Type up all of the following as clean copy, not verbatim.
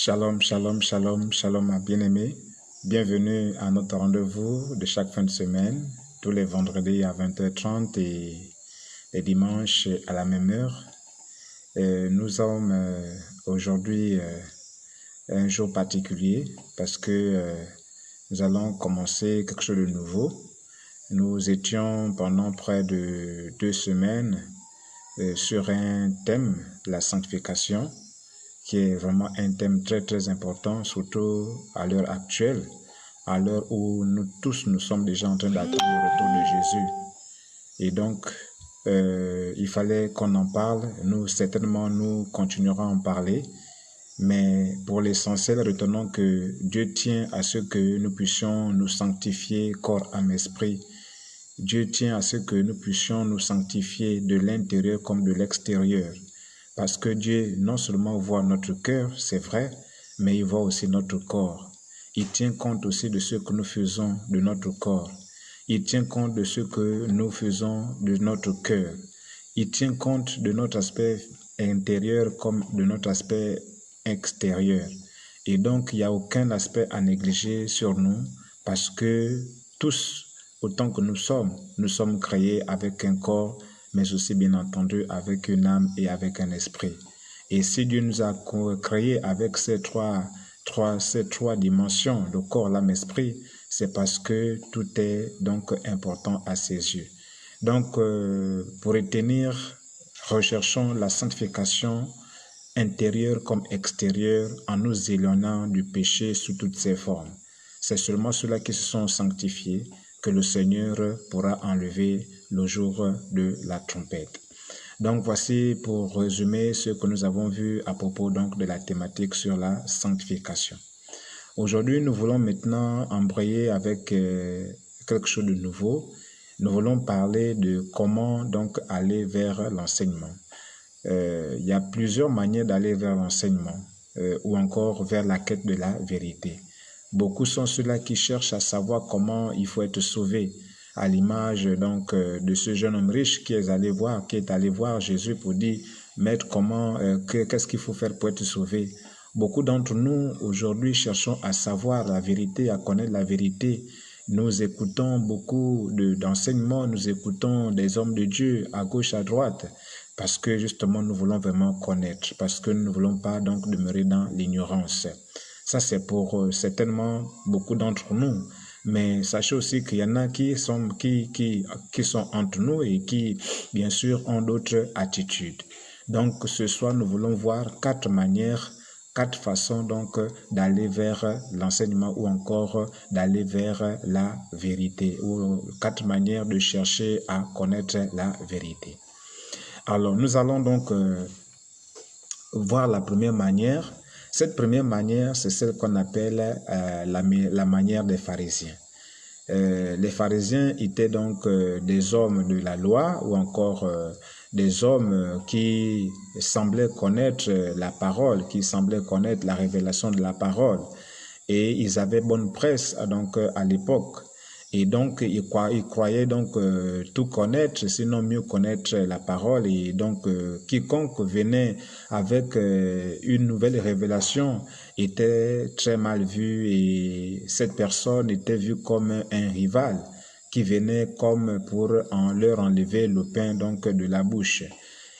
Shalom, shalom, shalom, shalom à bien-aimés. Bienvenue à notre rendez-vous de chaque fin de semaine, tous les vendredis à 20h30 et les dimanches à la même heure. Nous sommes aujourd'hui un jour particulier parce que nous allons commencer quelque chose de nouveau. Nous étions pendant près de 2 semaines sur un thème, la sanctification, qui est vraiment un thème très très important, surtout à l'heure actuelle, à l'heure où nous tous nous sommes déjà en train d'attendre le retour de Jésus. Et donc, il fallait qu'on en parle. Nous continuerons à en parler. Mais pour l'essentiel, retenons que Dieu tient à ce que nous puissions nous sanctifier corps, âme, esprit. Dieu tient à ce que nous puissions nous sanctifier de l'intérieur comme de l'extérieur. Parce que Dieu non seulement voit notre cœur, c'est vrai, mais il voit aussi notre corps. Il tient compte aussi de ce que nous faisons de notre corps. Il tient compte de ce que nous faisons de notre cœur. Il tient compte de notre aspect intérieur comme de notre aspect extérieur. Et donc, il n'y a aucun aspect à négliger sur nous parce que tous, autant que nous sommes créés avec un corps, mais aussi bien entendu avec une âme et avec un esprit. Et si Dieu nous a créés avec ces trois dimensions, le corps, l'âme, l'esprit, c'est parce que tout est donc important à ses yeux. Donc, pour retenir, recherchons la sanctification intérieure comme extérieure en nous éloignant du péché sous toutes ses formes. C'est seulement ceux-là qui se sont sanctifiés que le Seigneur pourra enlever le jour de la trompette. Donc voici pour résumer ce que nous avons vu à propos donc de la thématique sur la sanctification. Aujourd'hui, nous voulons maintenant embrayer avec quelque chose de nouveau. Nous voulons parler de comment donc aller vers l'enseignement. Il y a plusieurs manières d'aller vers l'enseignement ou encore vers la quête de la vérité. Beaucoup sont ceux-là qui cherchent à savoir comment il faut être sauvé, à l'image donc de ce jeune homme riche qui est allé voir Jésus pour dire Maître, qu'est-ce qu'il faut faire pour être sauvé? Beaucoup d'entre nous aujourd'hui cherchons à savoir la vérité, à connaître la vérité. Nous écoutons beaucoup d'enseignements, nous écoutons des hommes de Dieu à gauche, à droite, parce que justement nous voulons vraiment connaître, parce que nous ne voulons pas donc demeurer dans l'ignorance. Ça, c'est pour certainement beaucoup d'entre nous. Mais sachez aussi qu'il y en a qui sont entre nous et qui, bien sûr, ont d'autres attitudes. Donc, ce soir, nous voulons voir 4 façons donc d'aller vers l'enseignement ou encore d'aller vers la vérité, ou 4 manières de chercher à connaître la vérité. Alors, nous allons donc voir la première manière. Cette première manière, c'est celle qu'on appelle la manière des pharisiens. Les pharisiens étaient donc des hommes de la loi ou encore des hommes qui semblaient connaître la parole, qui semblaient connaître la révélation de la parole. Et ils avaient bonne presse donc à l'époque. Et donc, ils croyaient donc tout connaître, sinon mieux connaître la parole. Et donc, quiconque venait avec une nouvelle révélation était très mal vu et cette personne était vue comme un rival qui venait comme pour leur enlever le pain donc de la bouche.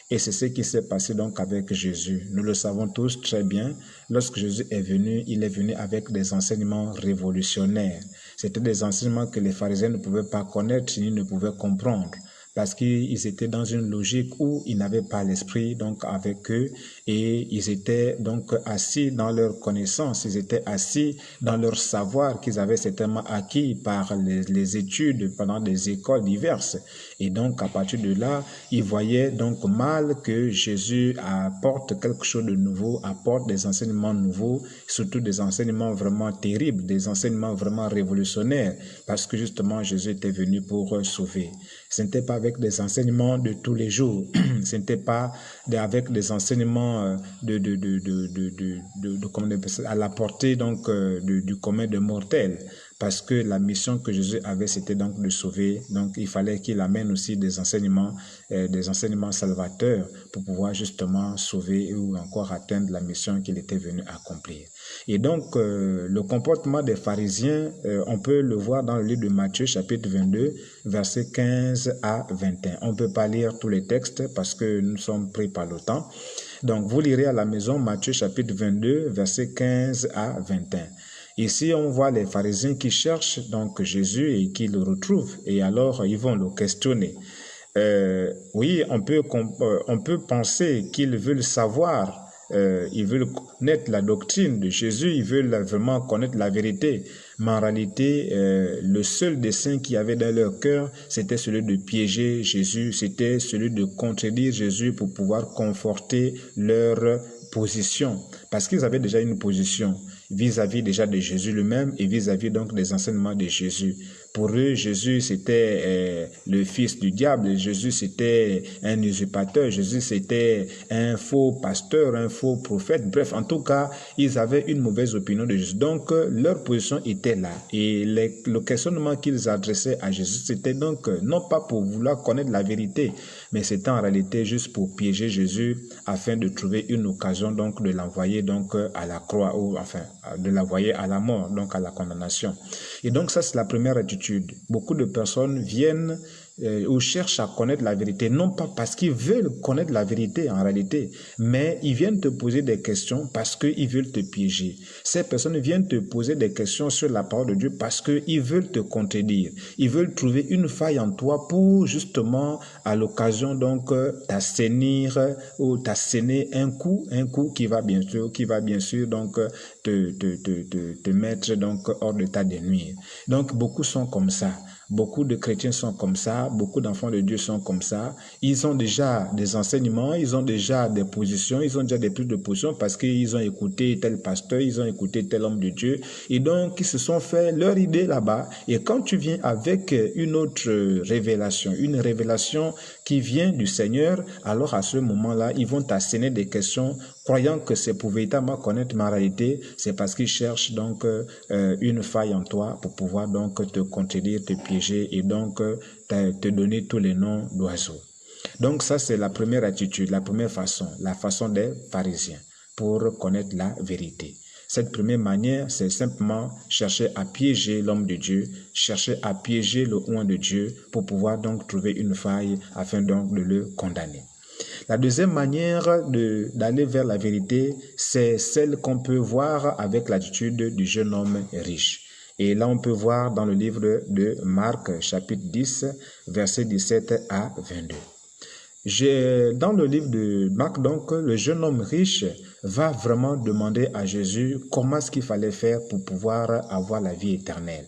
Et c'est ce qui s'est passé donc avec Jésus. Nous le savons tous très bien. Lorsque Jésus est venu, il est venu avec des enseignements révolutionnaires. C'était des enseignements que les pharisiens ne pouvaient pas connaître ni ne pouvaient comprendre. Parce qu'ils étaient dans une logique où ils n'avaient pas l'esprit donc avec eux et ils étaient donc assis dans leur connaissance, ils étaient assis dans leur savoir qu'ils avaient certainement acquis par les études pendant des écoles diverses. Et donc à partir de là, ils voyaient donc mal que Jésus apporte quelque chose de nouveau, apporte des enseignements nouveaux, surtout des enseignements vraiment terribles, des enseignements vraiment révolutionnaires, parce que justement Jésus était venu pour sauver. Ce n'était pas avec des enseignements de tous les jours, ce n'était pas avec des enseignements à la portée donc du commun des mortels, parce que la mission que Jésus avait, c'était donc de sauver. Donc, il fallait qu'il amène aussi des enseignements salvateurs pour pouvoir justement sauver ou encore atteindre la mission qu'il était venu accomplir. Et donc, le comportement des pharisiens, on peut le voir dans le livre de Matthieu, chapitre 22, versets 15 à 21. On ne peut pas lire tous les textes parce que nous sommes pris par le temps. Donc, vous lirez à la maison Matthieu, chapitre 22, versets 15 à 21. Ici, on voit les pharisiens qui cherchent donc Jésus et qui le retrouvent. Et alors, ils vont le questionner. Oui, on peut penser qu'ils veulent savoir, ils veulent connaître la doctrine de Jésus, ils veulent vraiment connaître la vérité. Mais en réalité, le seul dessein qu'il y avait dans leur cœur, c'était celui de piéger Jésus, c'était celui de contredire Jésus pour pouvoir conforter leur position. Parce qu'ils avaient déjà une position vis-à-vis déjà de Jésus lui-même et vis-à-vis donc des enseignements de Jésus. Pour eux, Jésus c'était le fils du diable, Jésus c'était un usurpateur, Jésus c'était un faux pasteur, un faux prophète. Bref, en tout cas, ils avaient une mauvaise opinion de Jésus. Donc, leur position était là. Et le questionnement qu'ils adressaient à Jésus, c'était donc non pas pour vouloir connaître la vérité, mais c'était en réalité juste pour piéger Jésus afin de trouver une occasion donc de l'envoyer donc à la croix ou enfin de l'envoyer à la mort, donc à la condamnation. Et donc ça c'est la première attitude. Beaucoup de personnes viennent ou cherchent à connaître la vérité, non pas parce qu'ils veulent connaître la vérité en réalité, mais ils viennent te poser des questions parce qu'ils veulent te piéger. Ces personnes viennent te poser des questions sur la parole de Dieu parce qu'ils veulent te contredire. Ils veulent trouver une faille en toi pour justement, à l'occasion donc, t'assainir ou t'asséner un coup qui va bien sûr donc te mettre donc hors de ta de nuire. Donc beaucoup sont comme ça. Beaucoup de chrétiens sont comme ça, beaucoup d'enfants de Dieu sont comme ça. Ils ont déjà des enseignements, ils ont déjà des positions, ils ont déjà des prises de position parce qu'ils ont écouté tel pasteur, ils ont écouté tel homme de Dieu. Et donc, ils se sont fait leur idée là-bas. Et quand tu viens avec une autre révélation, une révélation qui vient du Seigneur, alors à ce moment-là, ils vont t'asséner des questions croyant que c'est pour véritablement connaître ma réalité, c'est parce qu'ils cherchent donc une faille en toi pour pouvoir donc te contredire, te piéger et donc te donner tous les noms d'oiseaux. Donc ça c'est la première attitude, la première façon, la façon des pharisiens pour connaître la vérité. Cette première manière, c'est simplement chercher à piéger l'homme de Dieu, chercher à piéger le oint de Dieu pour pouvoir donc trouver une faille afin donc de le condamner. La deuxième manière d'aller vers la vérité, c'est celle qu'on peut voir avec l'attitude du jeune homme riche. Et là, on peut voir dans le livre de Marc, chapitre 10, versets 17 à 22. Dans le livre de Marc, donc, le jeune homme riche va vraiment demander à Jésus comment est-ce qu'il fallait faire pour pouvoir avoir la vie éternelle.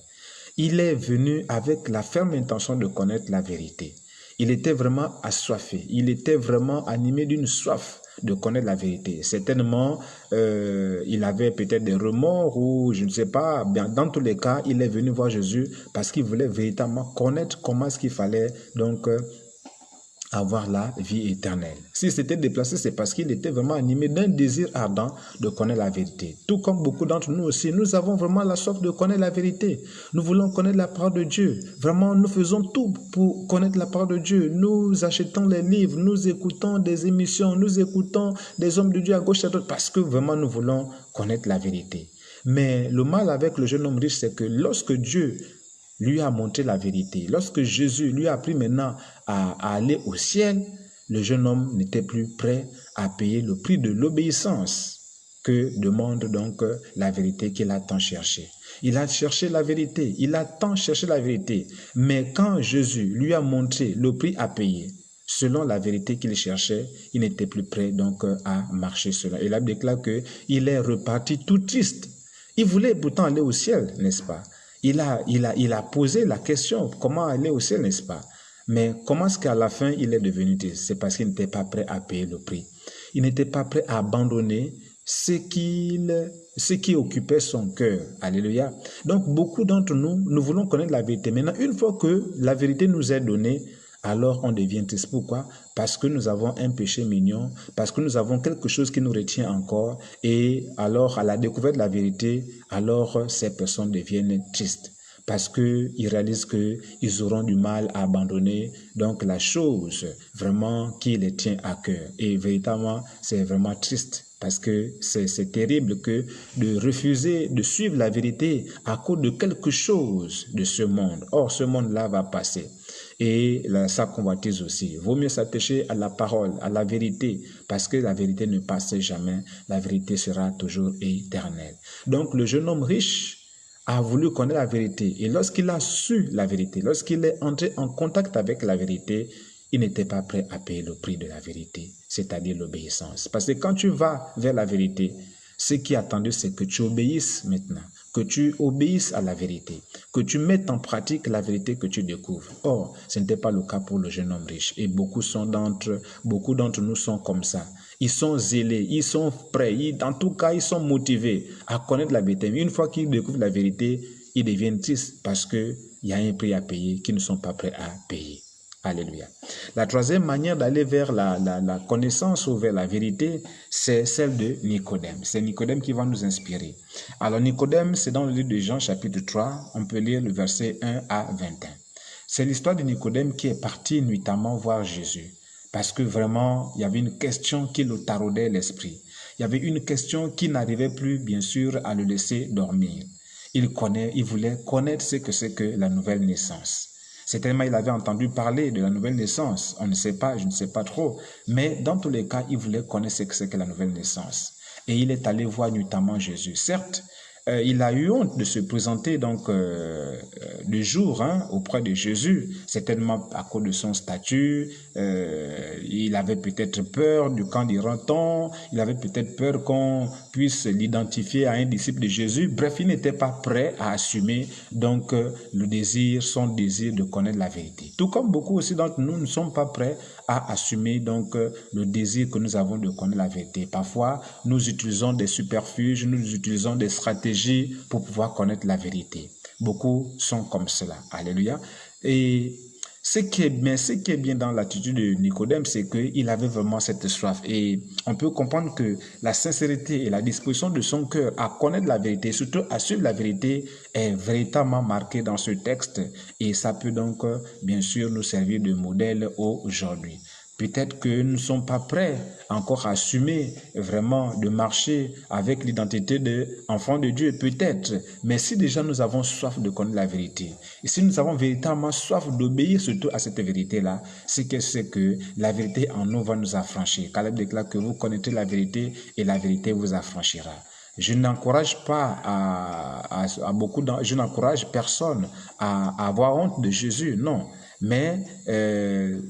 Il est venu avec la ferme intention de connaître la vérité. Il était vraiment assoiffé, il était vraiment animé d'une soif de connaître la vérité. Certainement, il avait peut-être des remords ou je ne sais pas. Bien, dans tous les cas, il est venu voir Jésus parce qu'il voulait véritablement connaître comment est-ce qu'il fallait donc avoir la vie éternelle. S'il s'était déplacé, c'est parce qu'il était vraiment animé d'un désir ardent de connaître la vérité. Tout comme beaucoup d'entre nous aussi, nous avons vraiment la soif de connaître la vérité. Nous voulons connaître la parole de Dieu. Vraiment, nous faisons tout pour connaître la parole de Dieu. Nous achetons les livres, nous écoutons des émissions, nous écoutons des hommes de Dieu à gauche et à droite parce que vraiment nous voulons connaître la vérité. Mais le mal avec le jeune homme riche, c'est que lorsque Dieu lui a montré la vérité, lorsque Jésus lui a appris maintenant à aller au ciel, le jeune homme n'était plus prêt à payer le prix de l'obéissance que demande donc la vérité qu'il a tant cherché. Il a cherché la vérité, il a tant cherché la vérité, mais quand Jésus lui a montré le prix à payer, selon la vérité qu'il cherchait, il n'était plus prêt donc à marcher cela. Il a déclaré qu'il est reparti tout triste. Il voulait pourtant aller au ciel, n'est-ce pas? Il a posé la question, comment aller au ciel, n'est-ce pas? Mais comment est-ce qu'à la fin, il est devenu triste? C'est parce qu'il n'était pas prêt à payer le prix. Il n'était pas prêt à abandonner ce qui occupait son cœur. Alléluia. Donc, beaucoup d'entre nous, nous voulons connaître la vérité. Maintenant, une fois que la vérité nous est donnée, alors on devient triste. Pourquoi? Parce que nous avons un péché mignon, parce que nous avons quelque chose qui nous retient encore, et alors à la découverte de la vérité, alors ces personnes deviennent tristes. parce qu'ils réalisent qu'ils auront du mal à abandonner donc la chose vraiment qui les tient à cœur. Et véritablement, c'est vraiment triste parce que c'est terrible que de refuser de suivre la vérité à cause de quelque chose de ce monde. Or, ce monde-là va passer. Et sa convoitise aussi. Vaut mieux s'attacher à la parole, à la vérité, parce que la vérité ne passe jamais. La vérité sera toujours éternelle. Donc, le jeune homme riche a voulu connaître la vérité. Et lorsqu'il a su la vérité, lorsqu'il est entré en contact avec la vérité, il n'était pas prêt à payer le prix de la vérité, c'est-à-dire l'obéissance. Parce que quand tu vas vers la vérité, ce qui est attendu, c'est que tu obéisses maintenant, que tu obéisses à la vérité, que tu mettes en pratique la vérité que tu découvres. Or, ce n'était pas le cas pour le jeune homme riche. Et beaucoup d'entre nous sont comme ça. Ils sont zélés, ils sont prêts, en tout cas, ils sont motivés à connaître la vérité. Mais une fois qu'ils découvrent la vérité, ils deviennent tristes parce qu'il y a un prix à payer qu'ils ne sont pas prêts à payer. Alléluia. La troisième manière d'aller vers la connaissance ou vers la vérité, c'est celle de Nicodème. C'est Nicodème qui va nous inspirer. Alors Nicodème, c'est dans le livre de Jean chapitre 3, on peut lire le verset 1 à 21. C'est l'histoire de Nicodème qui est parti nuitamment voir Jésus. Parce que vraiment, il y avait une question qui le taraudait l'esprit. Il y avait une question qui n'arrivait plus, bien sûr, à le laisser dormir. Il voulait connaître ce que c'est que la nouvelle naissance. Certainement, il avait entendu parler de la nouvelle naissance. On ne sait pas, je ne sais pas trop. Mais dans tous les cas, il voulait connaître ce que c'est que la nouvelle naissance. Et il est allé voir notamment Jésus. Certes, il a eu honte de se présenter donc le jour auprès de Jésus, certainement à cause de son statut. Il avait peut-être peur du camp d'Iranton, il avait peut-être peur qu'on puisse l'identifier à un disciple de Jésus. Bref, il n'était pas prêt à assumer donc son désir de connaître la vérité. Tout comme beaucoup aussi d'entre nous ne sommes pas prêts à assumer donc le désir que nous avons de connaître la vérité. Parfois, nous utilisons des subterfuges, nous utilisons des stratégies pour pouvoir connaître la vérité. Beaucoup sont comme cela. Alléluia. Et ce qui est bien dans l'attitude de Nicodème, c'est qu'il avait vraiment cette soif. Et on peut comprendre que la sincérité et la disposition de son cœur à connaître la vérité, surtout à suivre la vérité, est véritablement marquée dans ce texte. Et ça peut donc, bien sûr, nous servir de modèle aujourd'hui. Peut-être que nous ne sommes pas prêts encore à assumer vraiment de marcher avec l'identité d'enfant de Dieu, peut-être. Mais si déjà nous avons soif de connaître la vérité, et si nous avons véritablement soif d'obéir surtout à cette vérité-là, c'est que la vérité en nous va nous affranchir. Caleb déclare que vous connaîtrez la vérité et la vérité vous affranchira. Je n'encourage pas je n'encourage personne à avoir honte de Jésus, non. Mais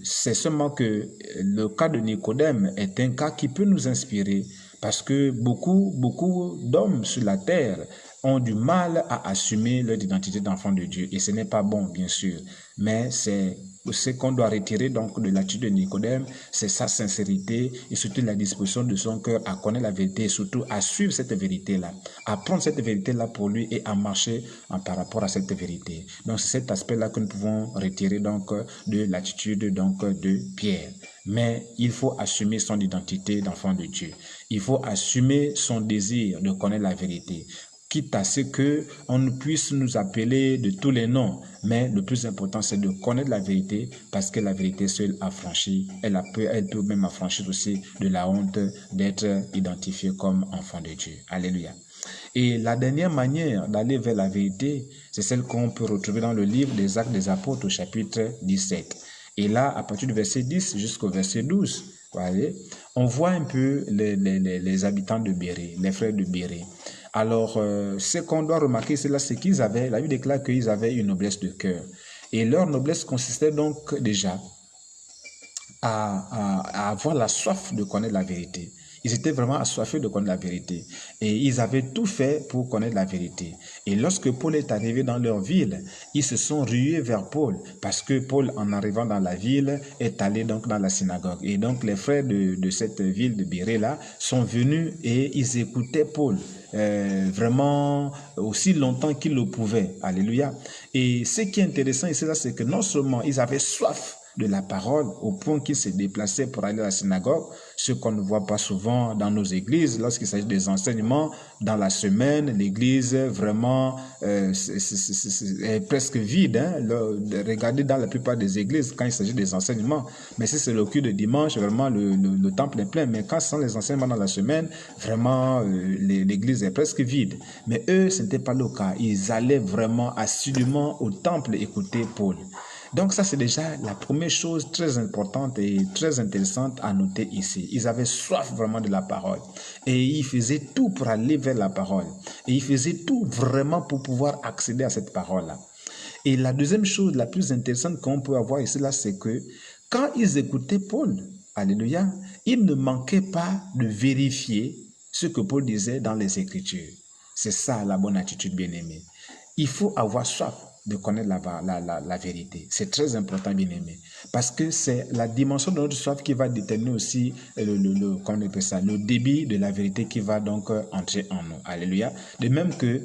c'est seulement que le cas de Nicodème est un cas qui peut nous inspirer parce que beaucoup d'hommes sur la terre ont du mal à assumer leur identité d'enfant de Dieu. Et ce n'est pas bon, bien sûr, mais c'est ce qu'on doit retirer donc de l'attitude de Nicodème, c'est sa sincérité et surtout la disposition de son cœur à connaître la vérité et surtout à suivre cette vérité-là, à prendre cette vérité-là pour lui et à marcher par rapport à cette vérité. Donc c'est cet aspect-là que nous pouvons retirer donc de l'attitude donc de Pierre. Mais il faut assumer son identité d'enfant de Dieu. Il faut assumer son désir de connaître la vérité, quitte à ce qu'on puisse nous appeler de tous les noms. Mais le plus important, c'est de connaître la vérité parce que la vérité seule affranchit. Elle peut même affranchir aussi de la honte d'être identifié comme enfant de Dieu. Alléluia. Et la dernière manière d'aller vers la vérité, c'est celle qu'on peut retrouver dans le livre des Actes des Apôtres au chapitre 17. Et là, à partir du verset 10 jusqu'au verset 12, voyez, on voit un peu les habitants de Bérée, les frères de Bérée. Alors, ce qu'on doit remarquer, c'est qu'ils avaient, la Bible déclare qu'ils avaient une noblesse de cœur. Et leur noblesse consistait donc déjà à avoir la soif de connaître la vérité. Ils étaient vraiment assoiffés de connaître la vérité. Et ils avaient tout fait pour connaître la vérité. Et lorsque Paul est arrivé dans leur ville, ils se sont rués vers Paul. Parce que Paul, en arrivant dans la ville, est allé donc dans la synagogue. Et donc les frères de cette ville de Bérée-là sont venus et ils écoutaient Paul. Vraiment aussi longtemps qu'ils le pouvaient. Alléluia. Et ce qui est intéressant ici, c'est que non seulement ils avaient soif de la parole au point qu'ils se déplaçaient pour aller à la synagogue, ce qu'on ne voit pas souvent dans nos églises. Lorsqu'il s'agit des enseignements dans la semaine, l'église vraiment est presque vide. Hein? Regardez dans la plupart des églises quand il s'agit des enseignements. Mais si c'est le culte de dimanche, vraiment le temple est plein. Mais quand ce sont les enseignements dans la semaine, vraiment l'église est presque vide. Mais eux, ce n'était pas le cas. Ils allaient vraiment assidûment au temple écouter Paul. Donc ça, c'est déjà la première chose très importante et très intéressante à noter ici. Ils avaient soif vraiment de la parole et ils faisaient tout pour aller vers la parole. Et ils faisaient tout vraiment pour pouvoir accéder à cette parole-là. Et la deuxième chose la plus intéressante qu'on peut avoir ici, là, c'est que quand ils écoutaient Paul, alléluia, ils ne manquaient pas de vérifier ce que Paul disait dans les Écritures. C'est ça la bonne attitude, bien-aimé. Il faut avoir soif de connaître la vérité. C'est très important, bien-aimé. Parce que c'est la dimension de notre soif qui va déterminer aussi comment on appelle ça, le débit de la vérité qui va donc entrer en nous. Alléluia. De même que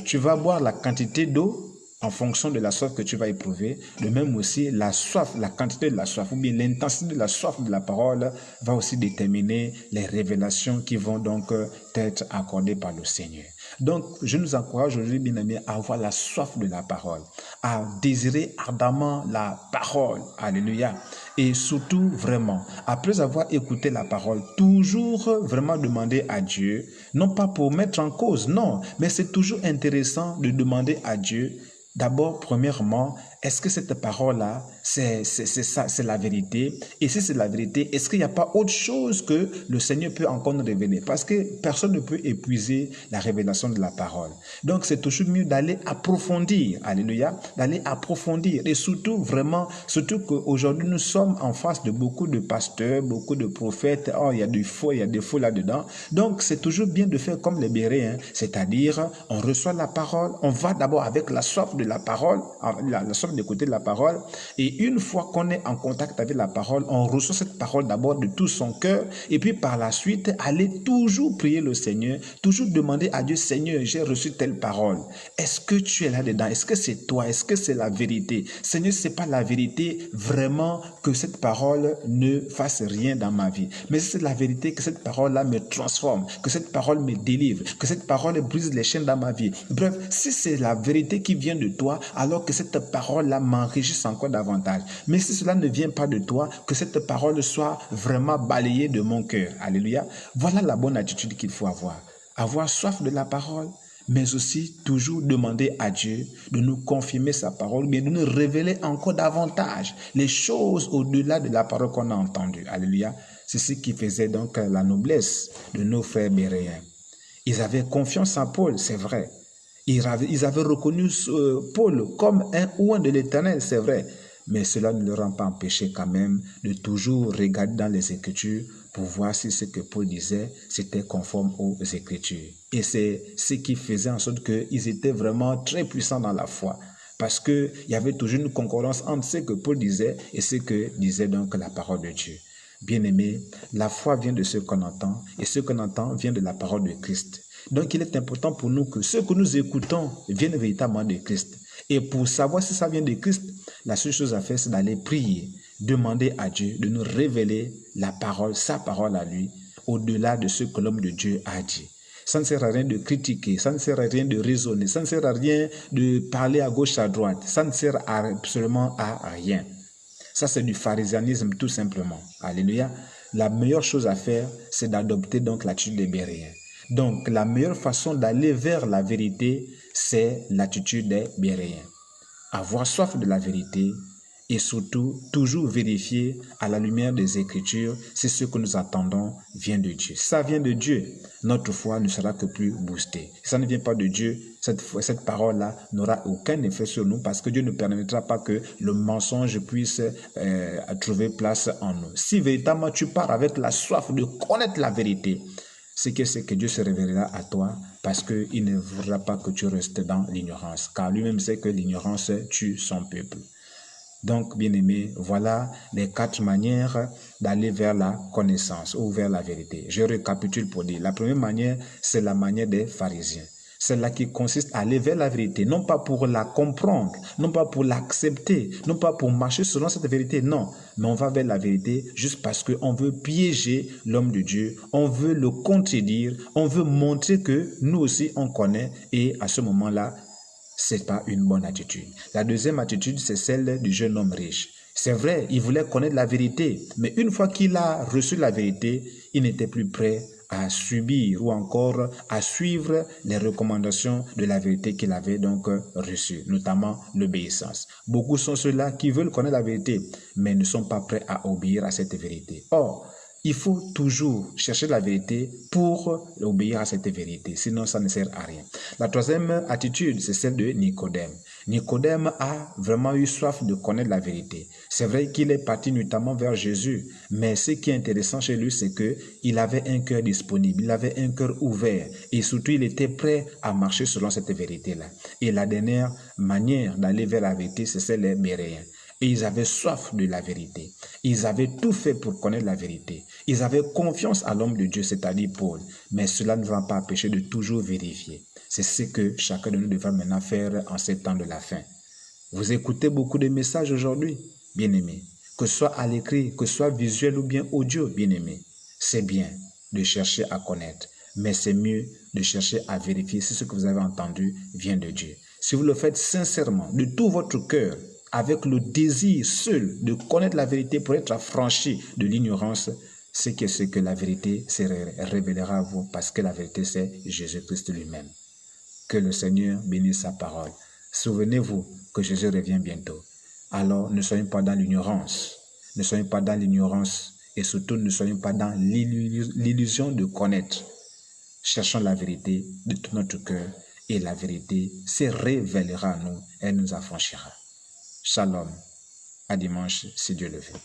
tu vas boire la quantité d'eau en fonction de la soif que tu vas éprouver, de même aussi la soif, la quantité de la soif ou bien l'intensité de la soif de la parole va aussi déterminer les révélations qui vont donc être accordées par le Seigneur. Donc, je nous encourage aujourd'hui, bien aimés, à avoir la soif de la parole, à désirer ardemment la parole, alléluia, et surtout vraiment, après avoir écouté la parole, toujours vraiment demander à Dieu, non pas pour mettre en cause, non, mais c'est toujours intéressant de demander à Dieu. D'abord, premièrement, est-ce que cette parole-là, c'est ça, c'est la vérité? Et si c'est la vérité, est-ce qu'il n'y a pas autre chose que le Seigneur peut encore nous révéler? Parce que personne ne peut épuiser la révélation de la parole. Donc, c'est toujours mieux d'aller approfondir, alléluia, d'aller approfondir. Et surtout, vraiment, surtout qu'aujourd'hui, nous sommes en face de beaucoup de pasteurs, beaucoup de prophètes. Oh, il y a des faux là-dedans. Donc, c'est toujours bien de faire comme les Béréens, c'est-à-dire, on reçoit la parole, on va d'abord avec la soif de la parole, la soif d'écouter la parole, et une fois qu'on est en contact avec la parole, on reçoit cette parole d'abord de tout son cœur, et puis par la suite, aller toujours prier le Seigneur, toujours demander à Dieu, Seigneur, j'ai reçu telle parole. Est-ce que tu es là-dedans? Est-ce que c'est toi? Est-ce que c'est la vérité? Seigneur, c'est pas la vérité, vraiment, que cette parole ne fasse rien dans ma vie. Mais c'est la vérité que cette parole-là me transforme, que cette parole me délivre, que cette parole brise les chaînes dans ma vie. Bref, si c'est la vérité qui vient de toi, alors que cette parole-là m'enrichisse encore davantage. Mais si cela ne vient pas de toi, que cette parole soit vraiment balayée de mon cœur. Alléluia. Voilà la bonne attitude qu'il faut avoir. Avoir soif de la parole, mais aussi toujours demander à Dieu de nous confirmer sa parole, mais de nous révéler encore davantage les choses au-delà de la parole qu'on a entendue. Alléluia. C'est ce qui faisait donc la noblesse de nos frères béréens. Ils avaient confiance en Paul, c'est vrai. Ils avaient reconnu Paul comme un oint de l'Éternel, c'est vrai. Mais cela ne leur a pas empêché quand même de toujours regarder dans les Écritures pour voir si ce que Paul disait, c'était conforme aux Écritures. Et c'est ce qui faisait en sorte qu'ils étaient vraiment très puissants dans la foi. Parce qu'il y avait toujours une concordance entre ce que Paul disait et ce que disait donc la parole de Dieu. Bien-aimés, la foi vient de ce qu'on entend et ce qu'on entend vient de la parole de Christ. Donc, il est important pour nous que ce que nous écoutons vienne véritablement de Christ. Et pour savoir si ça vient de Christ, la seule chose à faire, c'est d'aller prier, demander à Dieu de nous révéler la parole, sa parole à lui, au-delà de ce que l'homme de Dieu a dit. Ça ne sert à rien de critiquer, ça ne sert à rien de raisonner, ça ne sert à rien de parler à gauche, à droite. Ça ne sert absolument à rien. Ça, c'est du pharisianisme tout simplement. Alléluia. La meilleure chose à faire, c'est d'adopter donc l'attitude des Béréens. Donc, la meilleure façon d'aller vers la vérité, c'est l'attitude des Béréens. Avoir soif de la vérité et surtout, toujours vérifier à la lumière des Écritures si ce que nous attendons vient de Dieu. Si ça vient de Dieu, notre foi ne sera que plus boostée. Si ça ne vient pas de Dieu, cette parole-là n'aura aucun effet sur nous parce que Dieu ne permettra pas que le mensonge puisse trouver place en nous. Si véritablement tu pars avec la soif de connaître la vérité, c'est que Dieu se révélera à toi parce qu'il ne voudra pas que tu restes dans l'ignorance. Car lui-même sait que l'ignorance tue son peuple. Donc, bien-aimés, voilà les 4 manières d'aller vers la connaissance ou vers la vérité. Je récapitule pour dire. La première manière, c'est la manière des pharisiens. Celle-là qui consiste à aller vers la vérité, non pas pour la comprendre, non pas pour l'accepter, non pas pour marcher selon cette vérité, non. Mais on va vers la vérité juste parce qu'on veut piéger l'homme de Dieu, on veut le contredire, on veut montrer que nous aussi on connaît, et à ce moment-là, c'est pas une bonne attitude. La deuxième attitude, c'est celle du jeune homme riche. C'est vrai, il voulait connaître la vérité, mais une fois qu'il a reçu la vérité, il n'était plus prêt à subir ou encore à suivre les recommandations de la vérité qu'il avait donc reçue, notamment l'obéissance. Beaucoup sont ceux-là qui veulent connaître la vérité, mais ne sont pas prêts à obéir à cette vérité. Or, il faut toujours chercher la vérité pour obéir à cette vérité, sinon ça ne sert à rien. La troisième attitude, c'est celle de Nicodème. Nicodème a vraiment eu soif de connaître la vérité. C'est vrai qu'il est parti notamment vers Jésus, mais ce qui est intéressant chez lui, c'est qu'il avait un cœur disponible, il avait un cœur ouvert et surtout il était prêt à marcher selon cette vérité-là. Et la dernière manière d'aller vers la vérité, c'est celle des Béréens. Et ils avaient soif de la vérité. Ils avaient tout fait pour connaître la vérité. Ils avaient confiance à l'homme de Dieu, c'est-à-dire Paul. Mais cela ne va pas empêcher de toujours vérifier. C'est ce que chacun de nous devra maintenant faire en ces temps de la fin. Vous écoutez beaucoup de messages aujourd'hui, bien-aimés. Que ce soit à l'écrit, que ce soit visuel ou bien audio, bien-aimés. C'est bien de chercher à connaître. Mais c'est mieux de chercher à vérifier si ce que vous avez entendu vient de Dieu. Si vous le faites sincèrement, de tout votre cœur, avec le désir seul de connaître la vérité pour être affranchi de l'ignorance, c'est que la vérité se révélera à vous parce que la vérité c'est Jésus-Christ lui-même. Que le Seigneur bénisse sa parole. Souvenez-vous que Jésus revient bientôt. Alors ne soyons pas dans l'ignorance. Ne soyons pas dans l'ignorance et surtout ne soyons pas dans l'illusion de connaître. Cherchons la vérité de tout notre cœur et la vérité se révélera à nous et nous affranchira. Shalom. À dimanche si Dieu le veut.